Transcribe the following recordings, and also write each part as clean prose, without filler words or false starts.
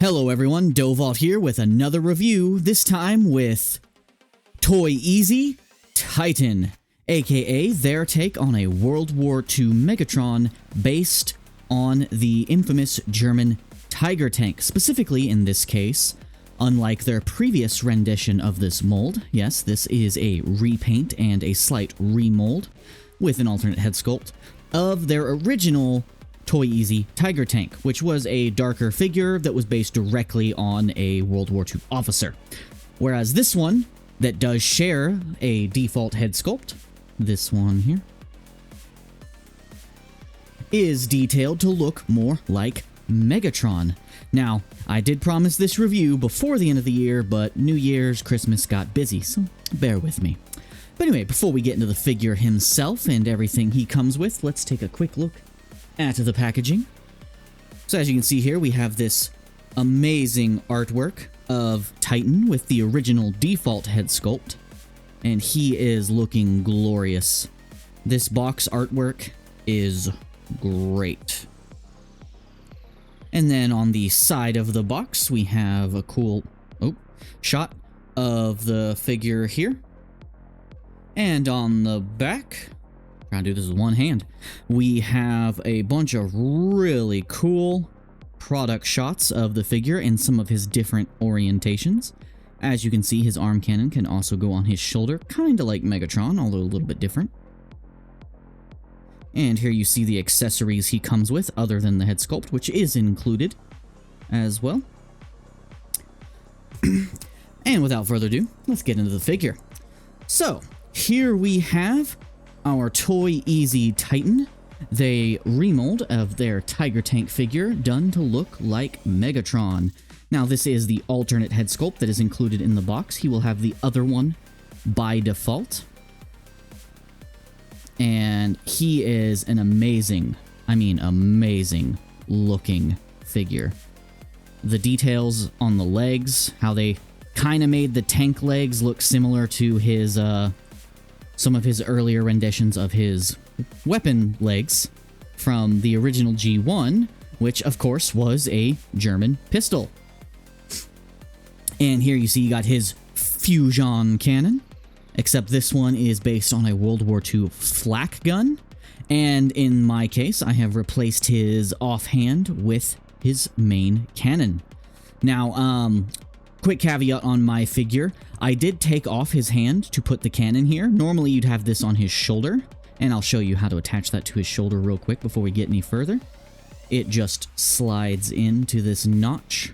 Hello everyone, Dovault here with another review, this time with Toyeasy Titan, aka their take on a World War II Megatron based on the infamous German Tiger tank. Specifically in this case, unlike their previous rendition of this mold, yes, this is a repaint and a slight remold with an alternate head sculpt of their original Toyeasy Tiger tank, which was a darker figure that was based directly on a World War II officer. Whereas this one, that does share a default head sculpt, this one here, is detailed to look more like Megatron. Now, I did promise this review before the end of the year, but New Year's, Christmas got busy, so bear with me. But anyway, before we get into the figure himself and everything he comes with, let's take a quick look at the packaging. So as you can see here, we have this amazing artwork of Titan with the original default head sculpt, and he is looking glorious. This box artwork is great. And then on the side of the box, we have a cool shot of the figure here. And on the back, trying to do this with one hand, we have a bunch of really cool product shots of the figure and some of his different orientations. As you can see, his arm cannon can also go on his shoulder, kind of like Megatron, although a little bit different. And here you see the accessories he comes with, other than the head sculpt, which is included as well. And without further ado, let's get into the figure. So, here we have our Toyeasy Titan, the remold of their Tiger Tank figure done to look like Megatron. Now this is the alternate head sculpt that is included in the box. He will have the other one by default. And he is an amazing looking figure. The details on the legs, how they kind of made the tank legs look similar to his some of his earlier renditions of his weapon legs from the original G1, which of course was a German pistol. And here you see you got his fusion cannon, except this one is based on a World War II flak gun, and in my case I have replaced his offhand with his main cannon. Now, quick caveat on my figure, I did take off his hand to put the cannon here. Normally you'd have this on his shoulder, and I'll show you how to attach that to his shoulder real quick before we get any further. It just slides into this notch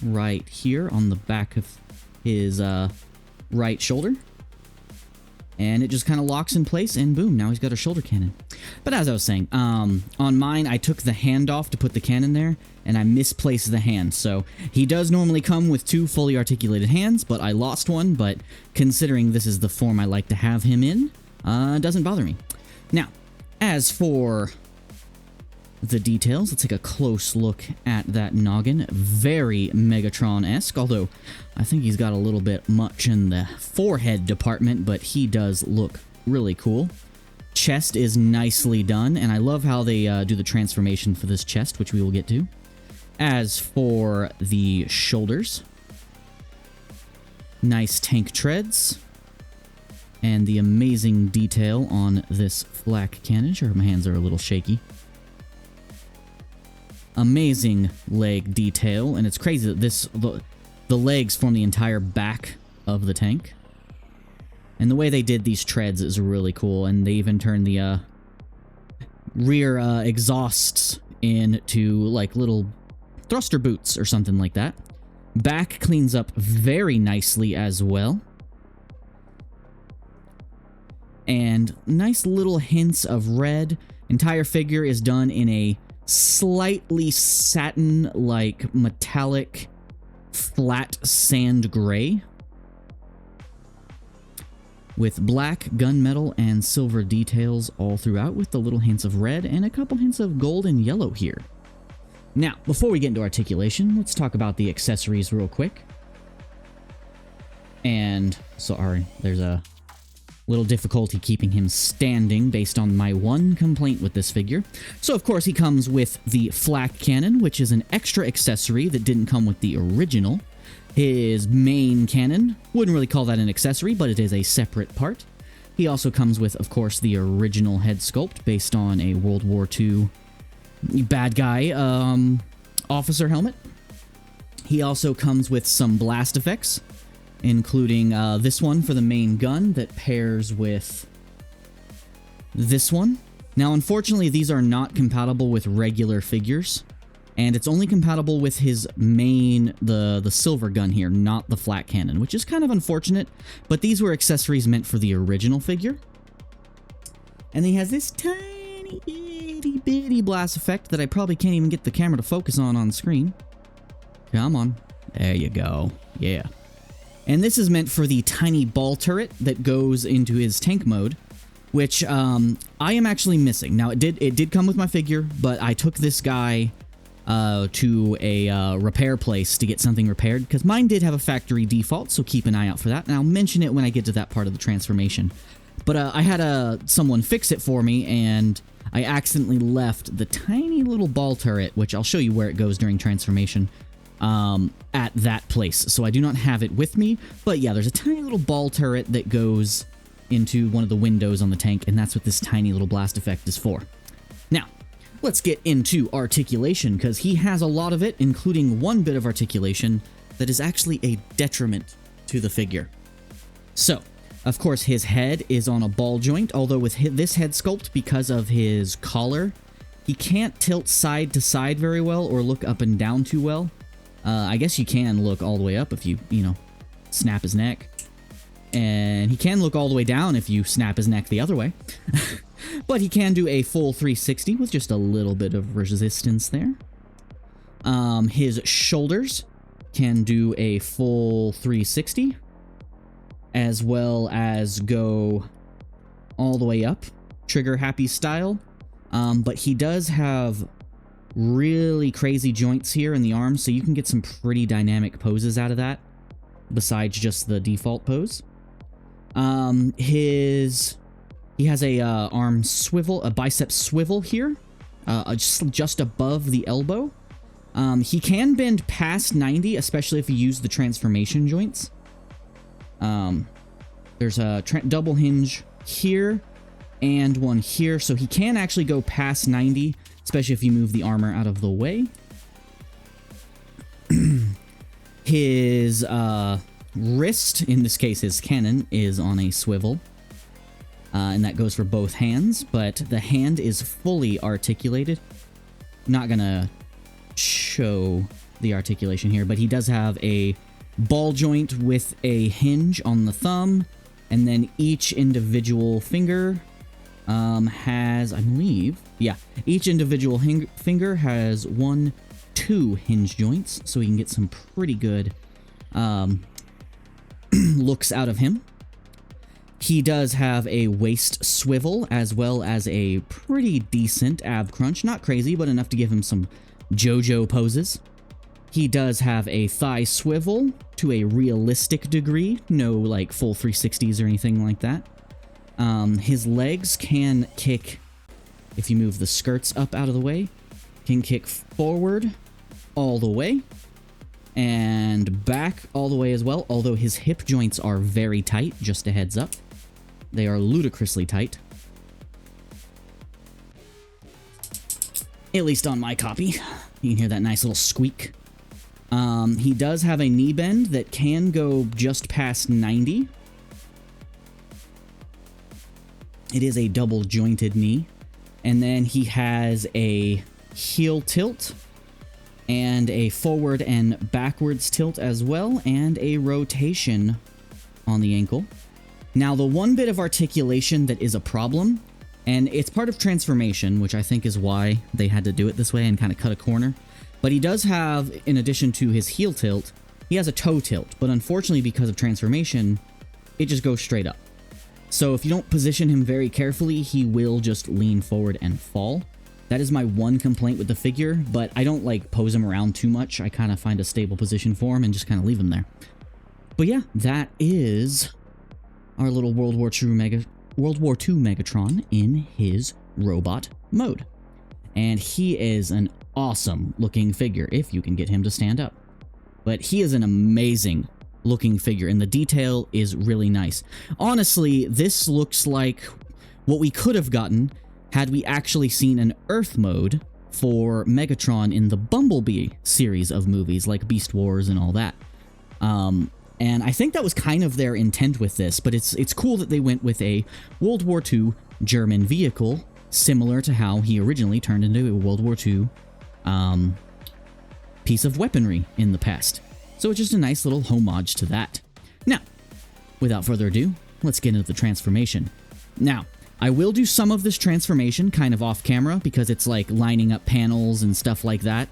right here on the back of his right shoulder. And it just kind of locks in place, and boom, now he's got a shoulder cannon. But as I was saying, on mine, I took the hand off to put the cannon there, and I misplaced the hand. So he does normally come with two fully articulated hands, but I lost one. But considering this is the form I like to have him in, doesn't bother me. Now, as for the details, let's take a close look at that noggin. Very Megatron-esque, although I think he's got a little bit much in the forehead department, but he does look really cool. Chest is nicely done, and I love how they do the transformation for this chest, which we will get to. As for the shoulders, nice tank treads, and the amazing detail on this flak cannon. Sure, my hands are a little shaky. Amazing leg detail, and it's crazy that the legs form the entire back of the tank. And the way they did these treads is really cool, and they even turned the rear exhausts into like little thruster boots or something like that. Back cleans up very nicely as well. And nice little hints of red. Entire figure is done in a slightly satin-like metallic flat sand gray with black gunmetal and silver details all throughout, with the little hints of red and a couple hints of gold and yellow here. Now, before we get into articulation, let's talk about the accessories real quick. And sorry, there's a Little difficulty keeping him standing based on my one complaint with this figure. So of course he comes with the flak cannon, which is an extra accessory that didn't come with the original. His main cannon, wouldn't really call that an accessory, but it is a separate part. He also comes with, of course, the original head sculpt based on a World War II bad guy officer helmet. He also comes with some blast effects, including this one for the main gun that pairs with this one. Now, unfortunately, these are not compatible with regular figures, and it's only compatible with his main, the silver gun here, not the flat cannon, which is kind of unfortunate, but these were accessories meant for the original figure. And he has this tiny itty bitty blast effect that I probably can't even get the camera to focus on screen. Come on. There you go. Yeah. And this is meant for the tiny ball turret that goes into his tank mode, which I am actually missing. Now, it did come with my figure, but I took this guy to a repair place to get something repaired, because mine did have a factory default, so keep an eye out for that, and I'll mention it when I get to that part of the transformation. But I had someone fix it for me, and I accidentally left the tiny little ball turret, which I'll show you where it goes during transformation, at that place. So I do not have it with me, but yeah, there's a tiny little ball turret that goes into one of the windows on the tank, and that's what this tiny little blast effect is for. Now, let's get into articulation, because he has a lot of it, including one bit of articulation that is actually a detriment to the figure. So, of course, his head is on a ball joint, although with this head sculpt, because of his collar, he can't tilt side to side very well or look up and down too well. I guess you can look all the way up if you know, snap his neck. And he can look all the way down if you snap his neck the other way. But he can do a full 360 with just a little bit of resistance there. His shoulders can do a full 360, as well as go all the way up, trigger happy style. But he does have really crazy joints here in the arms, so you can get some pretty dynamic poses out of that, besides just the default pose. He has a arm swivel, a bicep swivel here, just above the elbow. He can bend past 90, especially if you use the transformation joints. There's a double hinge here and one here, so he can actually go past 90, especially if you move the armor out of the way. His wrist, in this case his cannon, is on a swivel. And that goes for both hands, but the hand is fully articulated. Not gonna show the articulation here, but he does have a ball joint with a hinge on the thumb, and then each individual finger has, I believe, yeah, each individual finger has 2 hinge joints, so we can get some pretty good looks out of him. He does have a waist swivel, as well as a pretty decent ab crunch. Not crazy, but enough to give him some JoJo poses. He does have a thigh swivel to a realistic degree. No, like, full 360s or anything like that. His legs can kick, if you move the skirts up out of the way, can kick forward all the way, and back all the way as well, although his hip joints are very tight, just a heads up. They are ludicrously tight. At least on my copy. You can hear that nice little squeak. He does have a knee bend that can go just past 90. It is a double jointed knee. And then he has a heel tilt, and a forward and backwards tilt as well, and a rotation on the ankle. Now, the one bit of articulation that is a problem, and it's part of transformation, which I think is why they had to do it this way and kind of cut a corner, but he does have, in addition to his heel tilt, he has a toe tilt, but unfortunately because of transformation, it just goes straight up. So if you don't position him very carefully, he will just lean forward and fall. That is my one complaint with the figure, but I don't like pose him around too much. I kind of find a stable position for him and just kind of leave him there. But yeah, that is our little World War II Megatron in his robot mode. And he is an awesome looking figure if you can get him to stand up. But he is an amazing looking figure, and the detail is really nice. Honestly, this looks like what we could have gotten had we actually seen an Earth mode for Megatron in the Bumblebee series of movies, like Beast Wars and all that. And I think that was kind of their intent with this, but it's cool that they went with a World War II German vehicle, similar to how he originally turned into a World War II piece of weaponry in the past. So it's just a nice little homage to that. Now, without further ado, let's get into the transformation. Now, I will do some of this transformation kind of off camera because it's like lining up panels and stuff like that.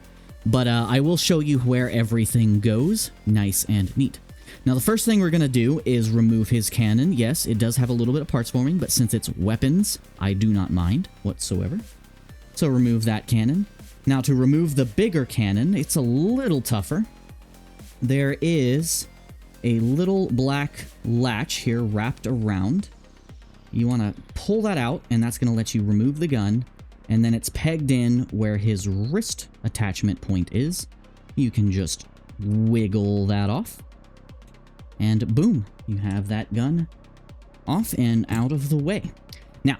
But I will show you where everything goes, nice and neat. Now, the first thing we're going to do is remove his cannon. Yes, it does have a little bit of parts forming, but since it's weapons, I do not mind whatsoever. So remove that cannon. Now, to remove the bigger cannon, it's a little tougher. There is a little black latch here wrapped around. You want to pull that out, and that's going to let you remove the gun. And then it's pegged in where his wrist attachment point is. You can just wiggle that off. And boom, you have that gun off and out of the way. Now,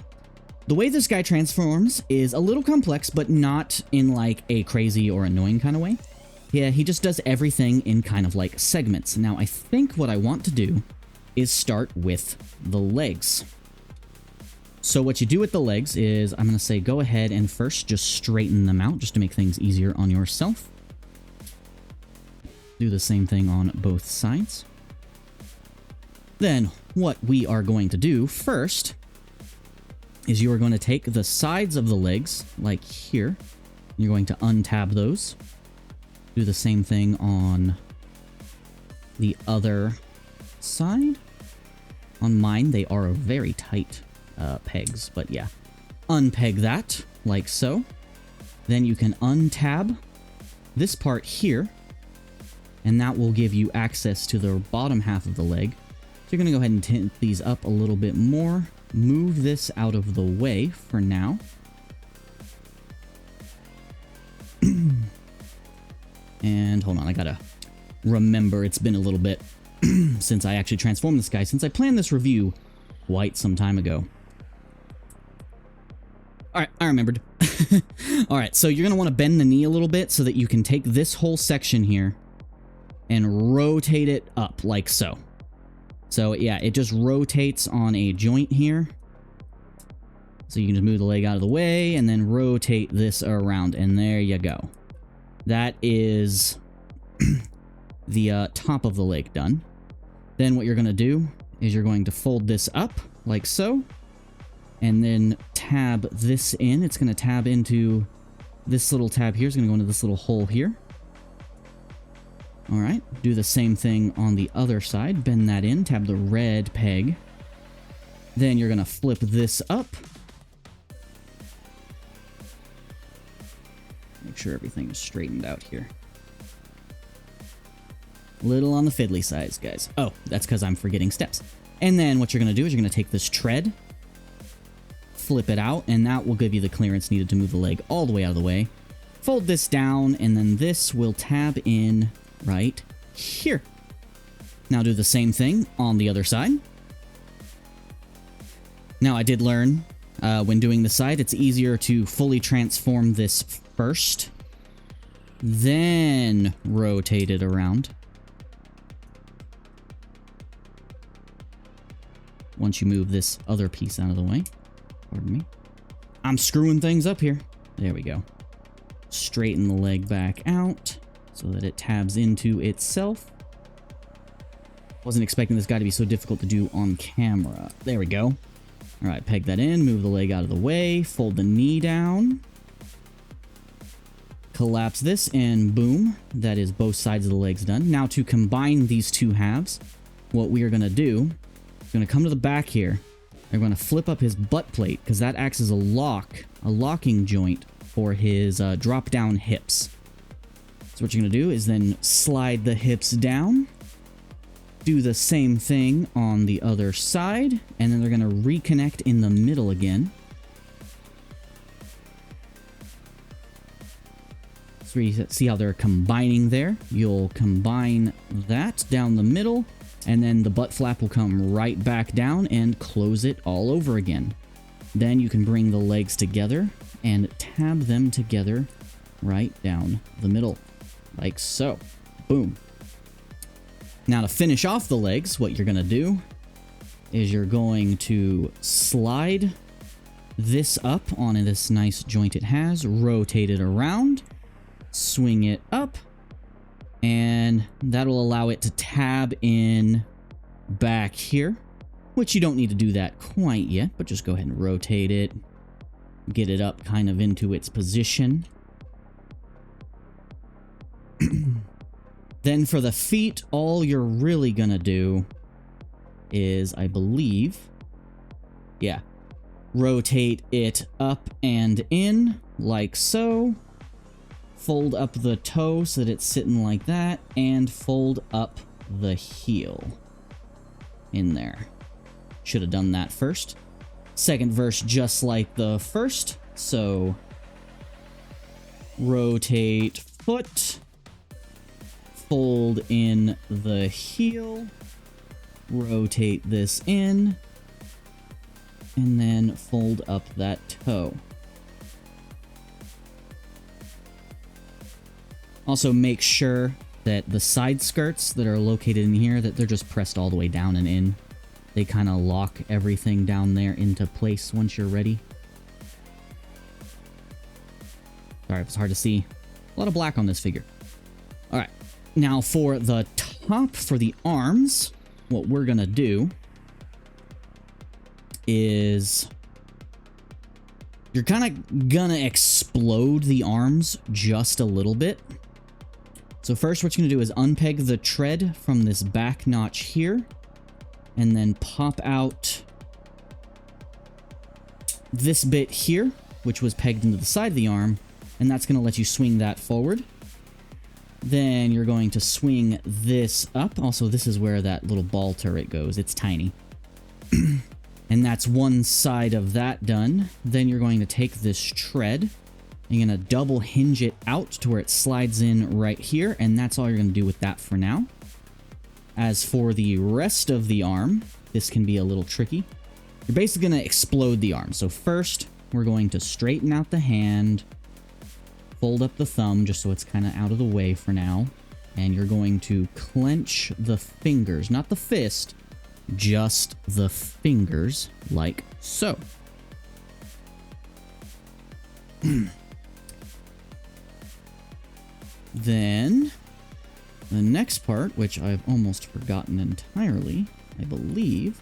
the way this guy transforms is a little complex, but not in like a crazy or annoying kind of way. Yeah, he just does everything in kind of like segments. Now, I think what I want to do is start with the legs. So what you do with the legs is, I'm going to say go ahead and first just straighten them out just to make things easier on yourself. Do the same thing on both sides. Then what we are going to do first is you are going to take the sides of the legs, like here. You're going to untab those. Do the same thing on the other side. On mine, they are very tight pegs, but yeah. Unpeg that, like so. Then you can untab this part here, and that will give you access to the bottom half of the leg. So you're going to go ahead and tint these up a little bit more. Move this out of the way for now. And hold on, I gotta remember it's been a little bit since I actually transformed this guy, since I planned this review quite some time ago. Alright, I remembered. Alright, so you're going to want to bend the knee a little bit so that you can take this whole section here and rotate it up like so. So yeah, it just rotates on a joint here. So you can just move the leg out of the way and then rotate this around, and there you go. That is the top of the leg done. Then what you're going to do is you're going to fold this up like so, and then tab this in. It's going to tab into this little tab here. It's going to go into this little hole here. All right, do the same thing on the other side. Bend that in, tab the red peg. Then you're going to flip this up. Make sure everything is straightened out here. Little on the fiddly size, guys. Oh, that's because I'm forgetting steps. And then what you're going to do is you're going to take this tread, flip it out, and that will give you the clearance needed to move the leg all the way out of the way. Fold this down, and then this will tab in right here. Now do the same thing on the other side. Now I did learn when doing the side, it's easier to fully transform this first, then rotate it around. Once you move this other piece out of the way. Pardon me. I'm screwing things up here. There we go. Straighten the leg back out so that it tabs into itself. Wasn't expecting this guy to be so difficult to do on camera. There we go. All right, peg that in, move the leg out of the way, fold the knee down, collapse this, and boom, that is both sides of the legs done. Now to combine these two halves, what we are going to do is going to come to the back here. We're going to flip up his butt plate because that acts as a locking joint for his drop-down hips. So what you're going to do is then slide the hips down, Do the same thing on the other side, and then they're going to reconnect in the middle again. So you see how they're combining there? You'll combine that down the middle, and then the butt flap will come right back down and close it all over again. Then you can bring the legs together and tab them together right down the middle, like so. Boom. Now to finish off the legs, what you're going to do is you're going to slide this up on this nice joint it has, rotate it around, swing it up, and that'll allow it to tab in back here, which you don't need to do that quite yet, but just go ahead and rotate it, get it up kind of into its position. Then for the feet, all you're really gonna do is, I believe, yeah, rotate it up and in, like so. Fold up the toe so that it's sitting like that, and fold up the heel in there. Should have done that first. Second verse just like the first, so rotate foot, fold in the heel, rotate this in, and then fold up that toe. Also make sure that the side skirts that are located in here, that they're just pressed all the way down and in. They kind of lock everything down there into place once you're ready. Sorry, it's hard to see. A lot of black on this figure. Alright, now for the top, for the arms, what we're gonna do is you're kind of gonna explode the arms just a little bit. So first what you're gonna do is unpeg the tread from this back notch here, and then pop out this bit here, which was pegged into the side of the arm, and that's gonna let you swing that forward. Then you're going to swing this up. Also, this is where that little ball turret goes. It's tiny. And that's one side of that done. Then you're going to take this tread, you're going to double hinge it out to where it slides in right here, and that's all you're going to do with that for now. As for the rest of the arm, this can be a little tricky. You're basically going to explode the arm. So first, we're going to straighten out the hand, fold up the thumb just so it's kind of out of the way for now, and you're going to clench the fingers, not the fist, just the fingers, like so. Then, the next part, which I've almost forgotten entirely, I believe,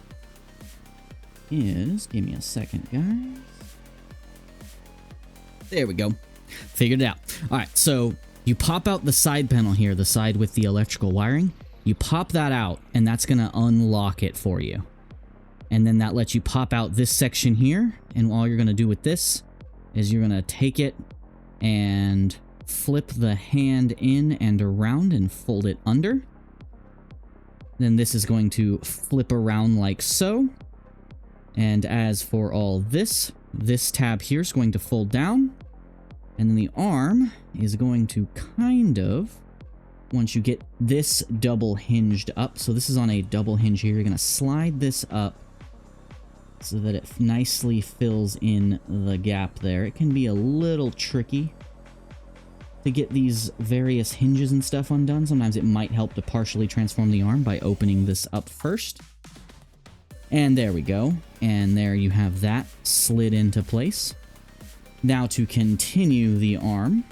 is... Give me a second, guys. There we go. Figured it out. Alright, so you pop out the side panel here, the side with the electrical wiring. You pop that out, and that's going to unlock it for you. And then that lets you pop out this section here, and all you're going to do with this is you're going to take it and flip the hand in and around and fold it under. Then this is going to flip around like so. And as for all this, this tab here is going to fold down. And then the arm is going to kind of, once you get this double hinged up, so this is on a double hinge here, you're going to slide this up so that it nicely fills in the gap there. It can be a little tricky to get these various hinges and stuff undone. Sometimes it might help to partially transform the arm by opening this up first. And there we go. And there you have that slid into place. Now to continue the arm,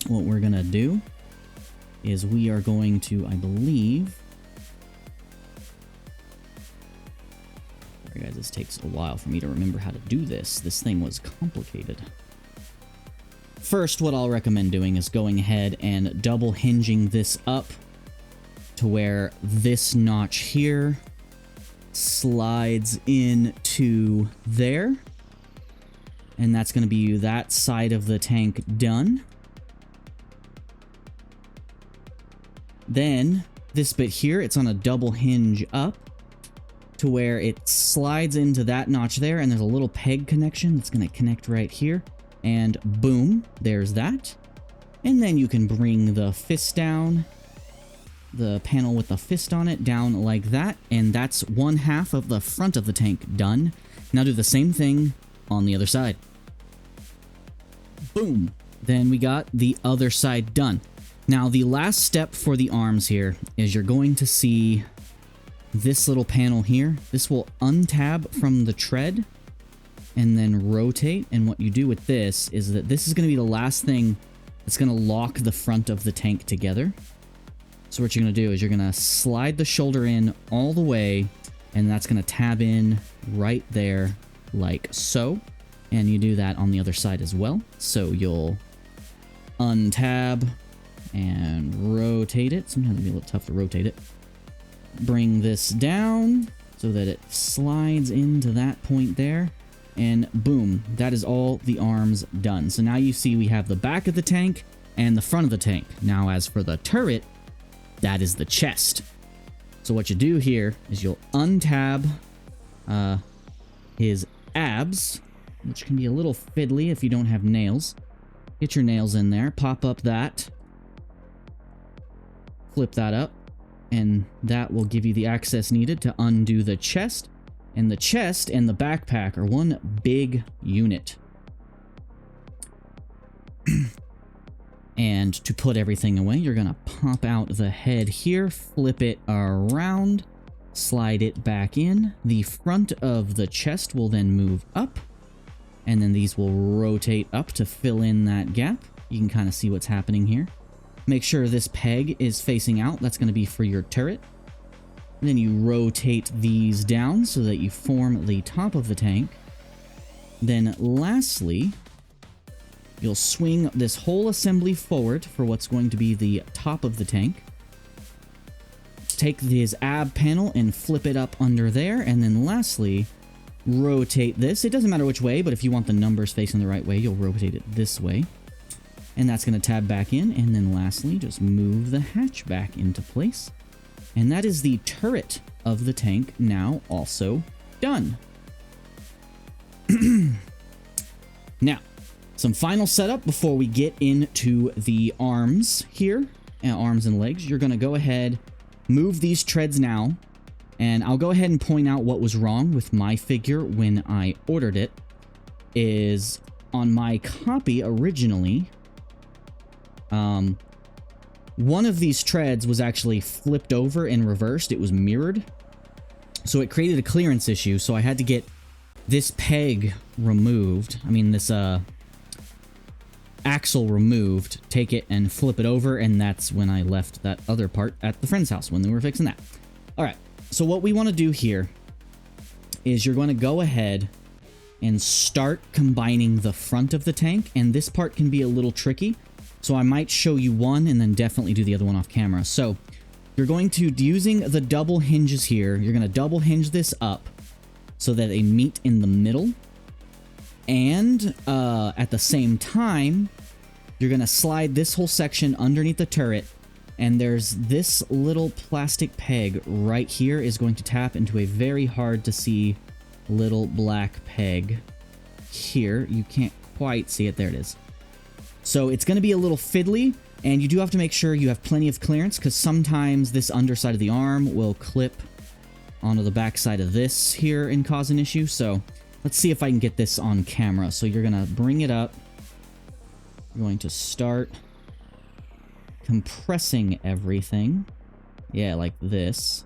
what we're going to do is we are going to, I believe... Sorry guys, this takes a while for me to remember how to do this. This thing was complicated. First, what I'll recommend doing is going ahead and double hinging this up to where this notch here slides into there. And that's going to be that side of the tank done. Then, this bit here, it's on a double hinge up to where it slides into that notch there, and there's a little peg connection that's going to connect right here, and boom, there's that. And then you can bring the fist down, the panel with the fist on it, down like that, and that's one half of the front of the tank done. Now do the same thing on the other side. Boom. Then we got the other side done. Now the last step for the arms here is you're going to see this little panel here. This will untab from the tread and then rotate, and what you do with this is that this is going to be the last thing that's going to lock the front of the tank together. So what you're going to do is you're going to slide the shoulder in all the way, and that's going to tab in right there like so. And you do that on the other side as well. So you'll untab and rotate it. Sometimes it'll be a little tough to rotate it. Bring this down so that it slides into that point there. And boom, that is all the arms done. So now you see we have the back of the tank and the front of the tank. Now as for the turret, that is the chest. So what you do here is you'll untab his abs, which can be a little fiddly if you don't have nails. Get your nails in there, pop up that, flip that up, and that will give you the access needed to undo the chest. And the chest and the backpack are one big unit. And to put everything away, you're going to pop out the head here, flip it around, slide it back in. The front of the chest will then move up, and then these will rotate up to fill in that gap. You can kind of see what's happening here. Make sure this peg is facing out. That's going to be for your turret. And then you rotate these down so that you form the top of the tank. Then lastly, you'll swing this whole assembly forward for what's going to be the top of the tank. Take his ab panel and flip it up under there. And then lastly, rotate this. It doesn't matter which way, but if you want the numbers facing the right way, you'll rotate it this way. And that's going to tab back in. And then lastly, just move the hatch back into place. And that is the turret of the tank now also done. Now, some final setup before we get into the arms here, arms and legs. You're going to go ahead, move these treads now, and I'll go ahead and point out what was wrong with my figure when I ordered it. Is on my copy originally, one of these treads was actually flipped over and reversed. It was mirrored. So it created a clearance issue. So I had to get this peg removed. I mean, this axle removed, take it and flip it over. And that's when I left that other part at the friend's house when they were fixing that. All right. So what we want to do here is you're going to go ahead and start combining the front of the tank. And this part can be a little tricky. So I might show you one and then definitely do the other one off camera. So you're going to, using the double hinges here, you're going to double hinge this up so that they meet in the middle. And at the same time, you're going to slide this whole section underneath the turret. And there's this little plastic peg right here is going to tap into a very hard to see little black peg here. You can't quite see it. There it is. So it's going to be a little fiddly, and you do have to make sure you have plenty of clearance, because sometimes this underside of the arm will clip onto the back side of this here and cause an issue. So let's see if I can get this on camera. So you're going to bring it up. You're going to start compressing everything. Yeah, like this.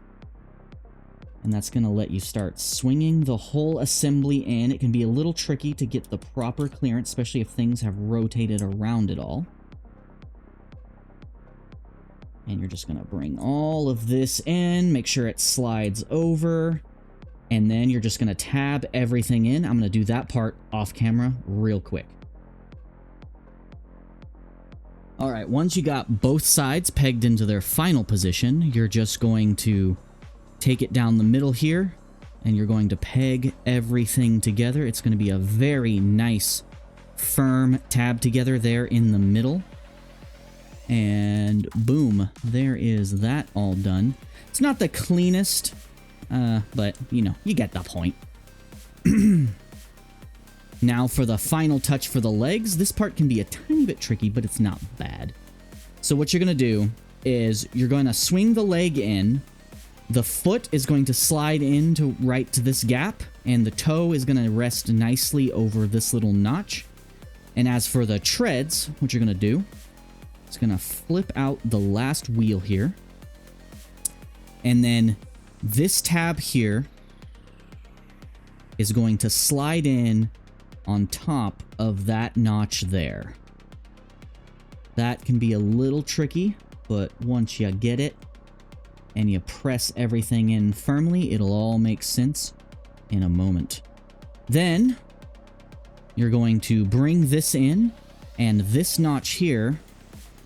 And that's going to let you start swinging the whole assembly in. It can be a little tricky to get the proper clearance, especially if things have rotated around it all. And you're just going to bring all of this in, make sure it slides over, and then you're just going to tab everything in. I'm going to do that part off camera real quick. All right, once you got both sides pegged into their final position, you're just going to take it down the middle here, and you're going to peg everything together. It's going to be a very nice, firm tab together there in the middle. And boom, there is that all done. It's not the cleanest, but you know, you get the point. Now for the final touch for the legs. This part can be a tiny bit tricky, but it's not bad. So what you're going to do is you're going to swing the leg in. The foot is going to slide into right to this gap, and the toe is going to rest nicely over this little notch. And as for the treads, what you're going to do, it's going to flip out the last wheel here. And then this tab here is going to slide in on top of that notch there. That can be a little tricky, but once you get it and you press everything in firmly, it'll all make sense in a moment. Then you're going to bring this in, and this notch here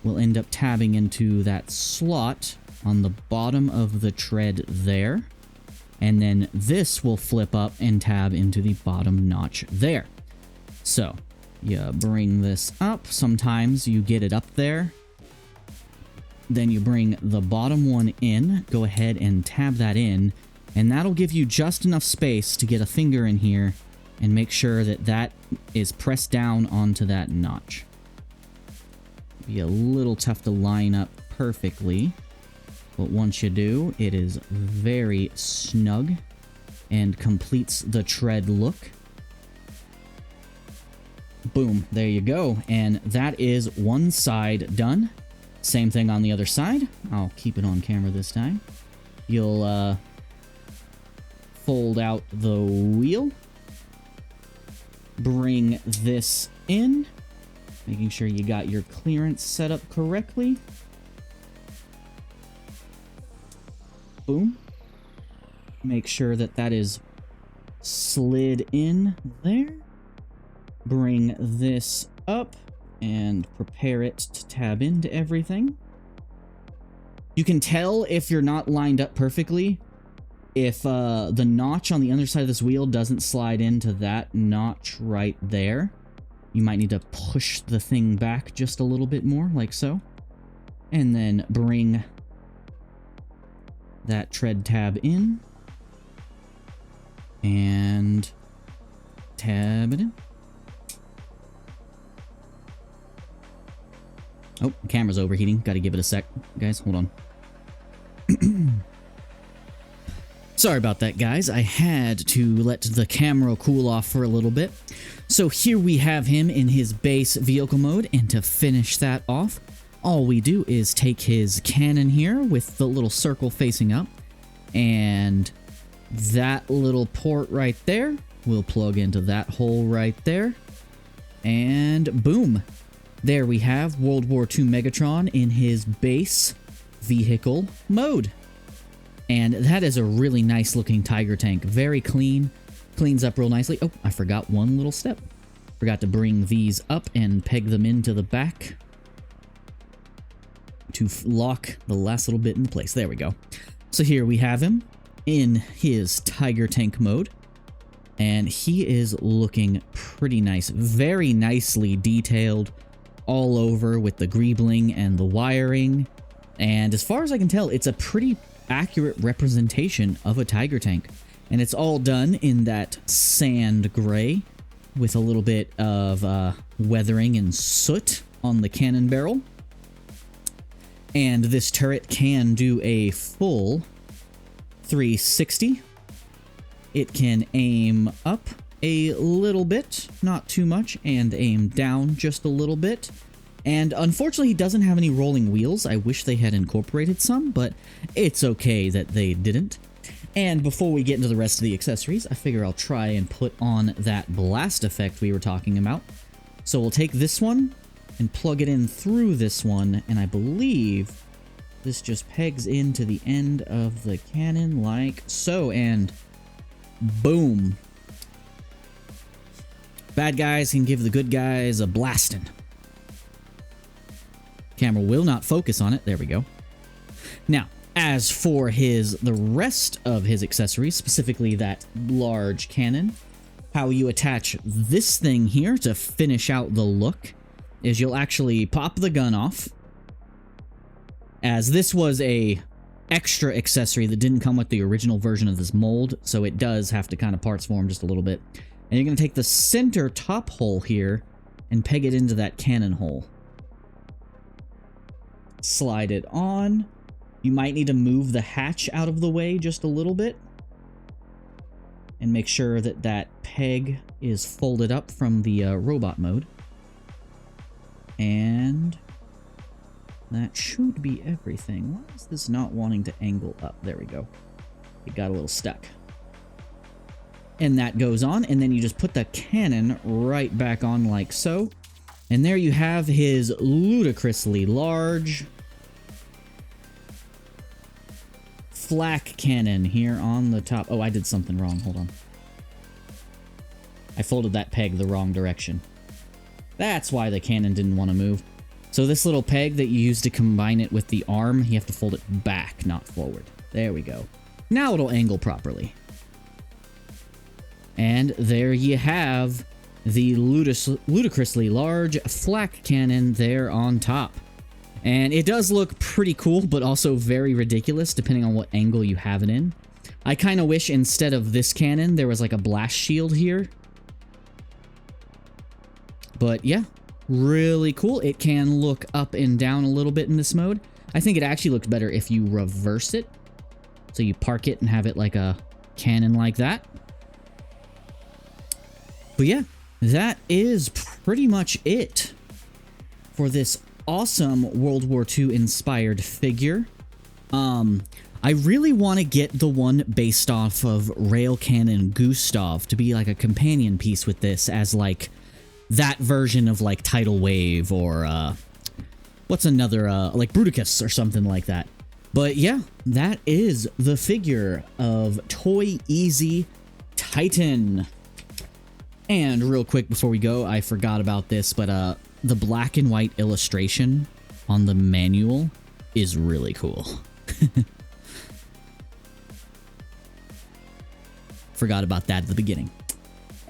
will end up tabbing into that slot on the bottom of the tread there. And then this will flip up and tab into the bottom notch there. So you bring this up. Sometimes you get it up there. Then you bring the bottom one in. Go ahead and tab that in. And that'll give you just enough space to get a finger in here and make sure that that is pressed down onto that notch. Be a little tough to line up perfectly, but once you do, it is very snug and completes the tread look. Boom, there you go. And that is one side done. Same thing on the other side. I'll keep it on camera this time. You'll fold out the wheel. Bring this in. Making sure you got your clearance set up correctly. Boom. Make sure that that is slid in there. Bring this up and prepare it to tab into everything. You can tell if you're not lined up perfectly if the notch on the other side of this wheel doesn't slide into that notch right there. You might need to push the thing back just a little bit more, like so. And then bring that tread tab in. And tab it in. Oh, the camera's overheating. Gotta give it a sec. Guys, hold on. Sorry about that, guys. I had to let the camera cool off for a little bit. So here we have him in his base vehicle mode, and to finish that off, all we do is take his cannon here with the little circle facing up, and that little port right there will plug into that hole right there, and boom. There we have World War II Megatron in his base vehicle mode. And that is a really nice looking Tiger tank. Very clean. Cleans up real nicely. Oh, I forgot one little step. Forgot to bring these up and peg them into the back to lock the last little bit in place. There we go. So here we have him in his Tiger tank mode. And he is looking pretty nice. Very nicely detailed all over with the greebling and the wiring. And as far as I can tell, it's a pretty accurate representation of a Tiger tank. And it's all done in that sand gray with a little bit of weathering and soot on the cannon barrel. And this turret can do a full 360. It can aim up a little bit, not too much, and aim down just a little bit. And unfortunately, he doesn't have any rolling wheels. I wish they had incorporated some, but it's okay that they didn't. And before we get into the rest of the accessories, I figure I'll try and put on that blast effect we were talking about. So we'll take this one and plug it in through this one, and I believe this just pegs into the end of the cannon like so, and boom. Bad guys can give the good guys a blasting. Camera will not focus on it. There we go. Now, as for the rest of his accessories, specifically that large cannon, how you attach this thing here to finish out the look is you'll actually pop the gun off, as this was a extra accessory that didn't come with the original version of this mold, so it does have to kind of parts form just a little bit. And you're going to take the center top hole here and peg it into that cannon hole. Slide it on. You might need to move the hatch out of the way just a little bit. And make sure that that peg is folded up from the robot mode. And that should be everything. Why is this not wanting to angle up? There we go. It got a little stuck. And that goes on, and then you just put the cannon right back on like so. And there you have his ludicrously large flak cannon here on the top. Oh, I did something wrong. Hold on. I folded that peg the wrong direction. That's why the cannon didn't want to move. So this little peg that you use to combine it with the arm, you have to fold it back, not forward. There we go. Now it'll angle properly. And there you have the ludicrously large flak cannon there on top. And it does look pretty cool, but also very ridiculous depending on what angle you have it in. I kind of wish instead of this cannon, there was like a blast shield here. But yeah, really cool. It can look up and down a little bit in this mode. I think it actually looks better if you reverse it. So you park it and have it like a cannon like that. But yeah, that is pretty much it for this awesome World War II inspired figure. I really want to get the one based off of Rail Cannon Gustav to be like a companion piece with this as like that version of like Tidal Wave or what's another like Bruticus or something like that. But yeah, that is the figure of Toyeasy Titan. And real quick before we go, I forgot about this, but the black and white illustration on the manual is really cool. Forgot about that at the beginning.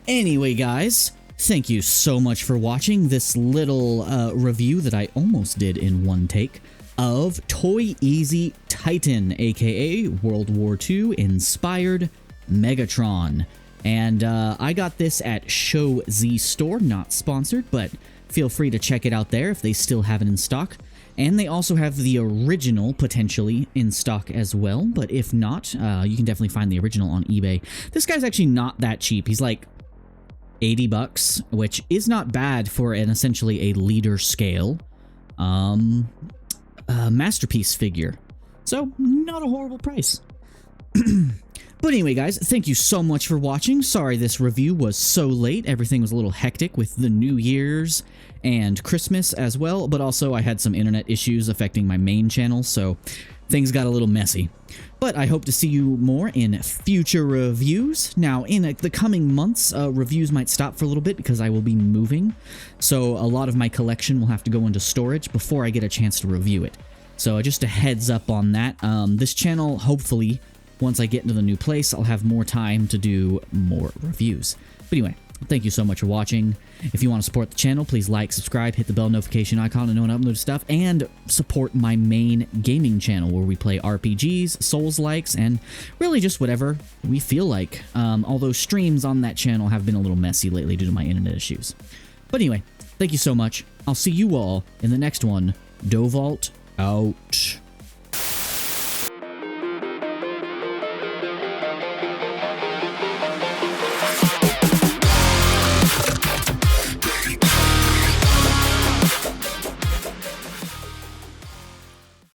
Anyway, guys, thank you so much for watching this little review that I almost did in one take of Toyeasy Titan, aka World War II inspired Megatron. And I got this at Show Z Store, not sponsored, but feel free to check it out there if they still have it in stock. And they also have the original potentially in stock as well, but if not, you can definitely find the original on eBay. This guy's actually not that cheap. He's like 80 bucks, which is not bad for an essentially a leader scale masterpiece figure. So, not a horrible price. But anyway, guys, thank you so much for watching. Sorry this review was so late. Everything was a little hectic with the New Year's and Christmas as well, but also I had some internet issues affecting my main channel, so things got a little messy. But I hope to see you more in future reviews. Now, in the coming months, reviews might stop for a little bit because I will be moving, so a lot of my collection will have to go into storage before I get a chance to review it. So just a heads up on that. This channel, hopefully, once I get into the new place, I'll have more time to do more reviews. But anyway, thank you so much for watching. If you want to support the channel, please like, subscribe, hit the bell notification icon to know when I upload stuff, and support my main gaming channel where we play RPGs, Souls-likes, and really just whatever we feel like. Although streams on that channel have been a little messy lately due to my internet issues. But anyway, thank you so much. I'll see you all in the next one. Dovalt out.